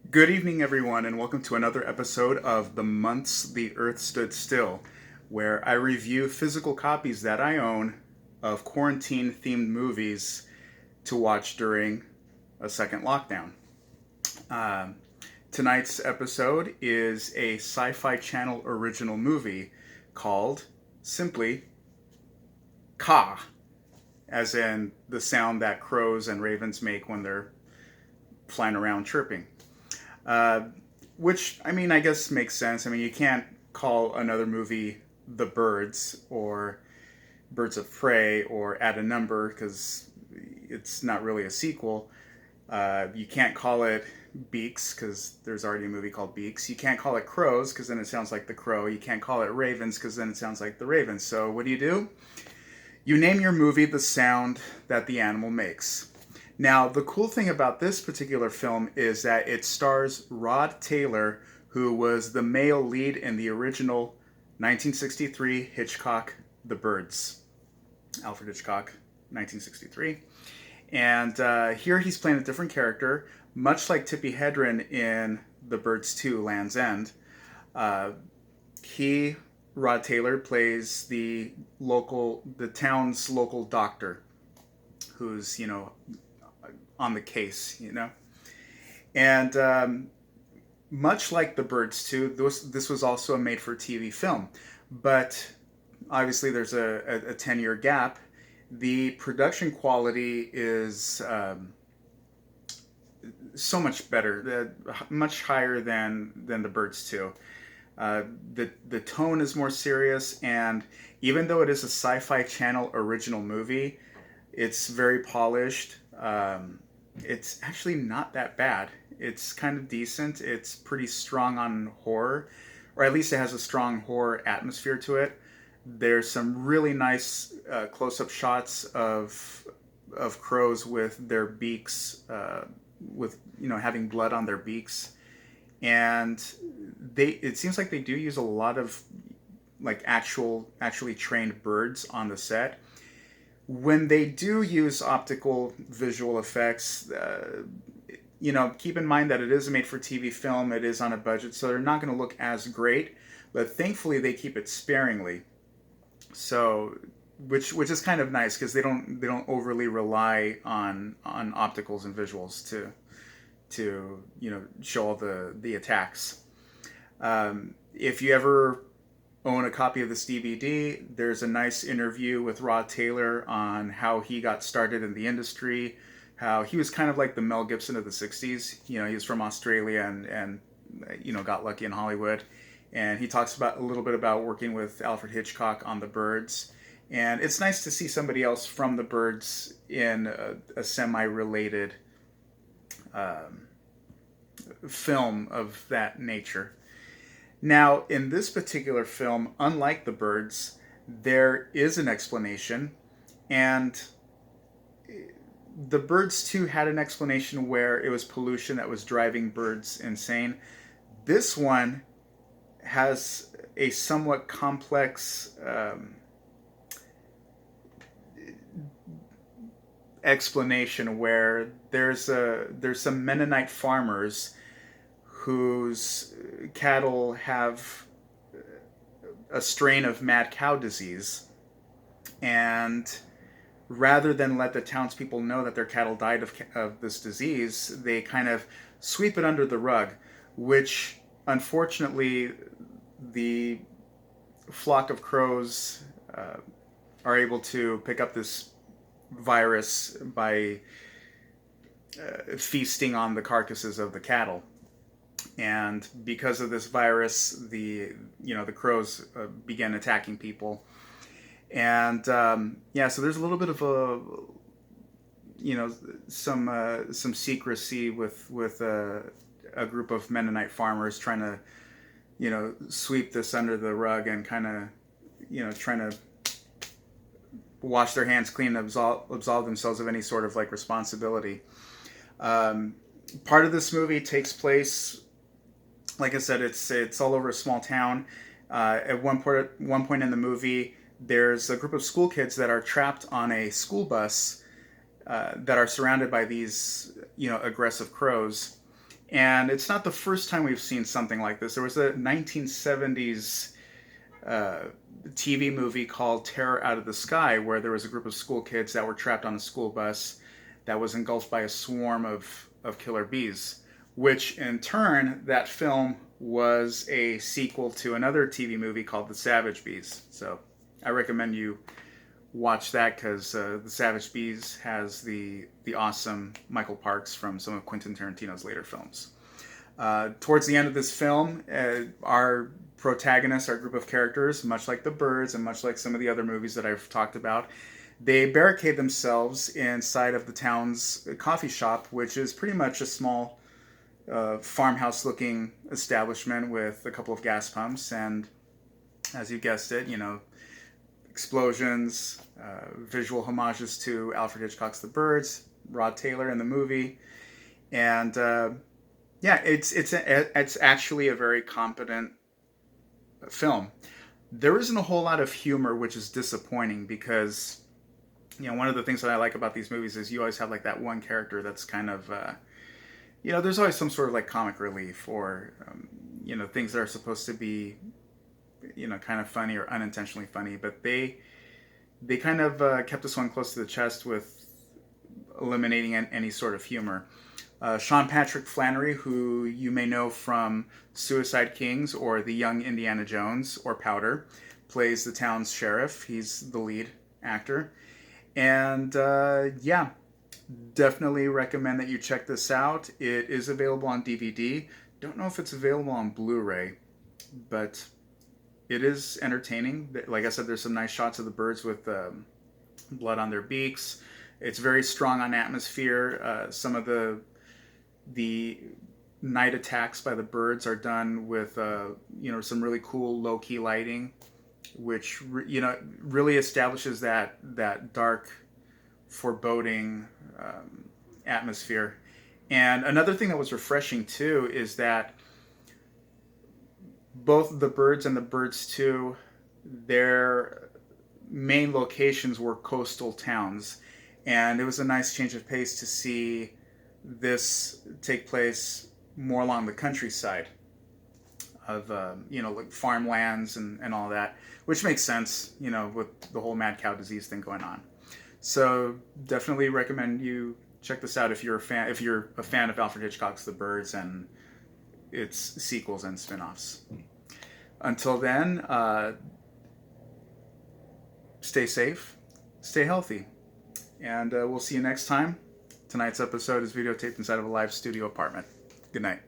Good evening, everyone, and welcome to another episode of The Months the Earth Stood Still, where I review physical copies that I own of quarantine themed movies to watch during a second lockdown. Um, Tonight's episode is a Sci Fi Channel original movie called simply Ka, as in the sound that crows and ravens make when they're flying around chirping. Uh, which, I mean, I guess makes sense. I mean, you can't call another movie The Birds or Birds of Prey or Add a Number because it's not really a sequel. You can't call it Beaks because there's already a movie called Beaks. You can't call it Crows because then it sounds like the Crow. You can't call it Ravens because then it sounds like the Ravens. So what do? You name your movie the sound that the animal makes. Now, the cool thing about this particular film is that it stars Rod Taylor, who was the male lead in the original 1963 Hitchcock The Birds. Alfred Hitchcock, 1963. And here he's playing a different character, much like Tippi Hedren in The Birds 2 Land's End. Uh, he, Rod Taylor, plays the town's local doctor who's, on the case, And much like The Birds 2, this was also a made for TV film. But obviously, there's a 10-year gap. The production quality is so much better, much higher than The Birds 2. The tone is more serious, and even though it is a Sci Fi Channel original movie, it's very polished. It's actually not that bad. It's kind of decent. It's pretty strong on horror, or at least it has a strong horror atmosphere to it. There's some really nice close-up shots of crows with their beaks, with having blood on their beaks, and it seems like they do use a lot of like actually trained birds on the set. When they do use optical visual effects, keep in mind that it is a made-for-TV film. It is on a budget, so they're not going to look as great. But thankfully, they keep it sparingly. So, which is kind of nice because they don't overly rely on opticals and visuals to show all the attacks. If you ever own a copy of this DVD, there's a nice interview with Rod Taylor on how he got started in the industry, how he was kind of like the Mel Gibson of the 60s. He was from Australia and got lucky in Hollywood. And he talks about a little bit about working with Alfred Hitchcock on The Birds. And it's nice to see somebody else from The Birds in a semi-related film of that nature. Now, in this particular film, unlike The Birds, there is an explanation, and The Birds 2 had an explanation where it was pollution that was driving birds insane. This one has a somewhat complex explanation where there's some Mennonite farmers whose cattle have a strain of mad cow disease, and rather than let the townspeople know that their cattle died of this disease, they kind of sweep it under the rug, which unfortunately the flock of crows are able to pick up this virus by feasting on the carcasses of the cattle. And because of this virus, the crows began attacking people, and so there's a little bit of some secrecy with a group of Mennonite farmers trying to sweep this under the rug and kind of trying to wash their hands clean and absolve themselves of any sort of like responsibility. Part of this movie takes place, like I said, it's all over a small town. At one point in the movie, there's a group of school kids that are trapped on a school bus that are surrounded by these aggressive crows, And it's not the first time we've seen something like this. There was a 1970s TV movie called Terror Out of the Sky, where there was a group of school kids that were trapped on a school bus that was engulfed by a swarm of killer bees, which in turn, that film was a sequel to another TV movie called The Savage Bees. So I recommend you watch that because The Savage Bees has the awesome Michael Parks from some of Quentin Tarantino's later films. Towards the end of this film, our protagonists, our group of characters, much like the birds and much like some of the other movies that I've talked about, they barricade themselves inside of the town's coffee shop, which is pretty much a small farmhouse-looking establishment with a couple of gas pumps. And as you guessed it, explosions, visual homages to Alfred Hitchcock's The Birds, Rod Taylor in the movie, and yeah, it's actually a very competent film. There isn't a whole lot of humor, which is disappointing because one of the things that I like about these movies is you always have like that one character that's kind of there's always some sort of like comic relief or things that are supposed to be kind of funny or unintentionally funny, but they kind of kept this one close to the chest with eliminating any sort of humor. Sean Patrick Flannery, who you may know from Suicide Kings or The Young Indiana Jones or Powder, plays the town's sheriff. He's the lead actor. And yeah, definitely recommend that you check this out. It is available on DVD. Don't know if it's available on Blu-ray, but it is entertaining. Like I said, there's some nice shots of the birds with blood on their beaks. It's very strong on atmosphere. Some of the night attacks by the birds are done with some really cool low-key lighting, which really establishes that dark, foreboding atmosphere. And another thing that was refreshing too is that both the birds and the birds 2, their main locations were coastal towns, and it was a nice change of pace to see this take place more along the countryside of like farmlands and all that, which makes sense with the whole mad cow disease thing going on. So definitely recommend you check this out if you're a fan of Alfred Hitchcock's The Birds and its sequels and spin-offs. Until then, stay safe, stay healthy, and we'll see you next time. Tonight's episode is videotaped inside of a live studio apartment. Good night.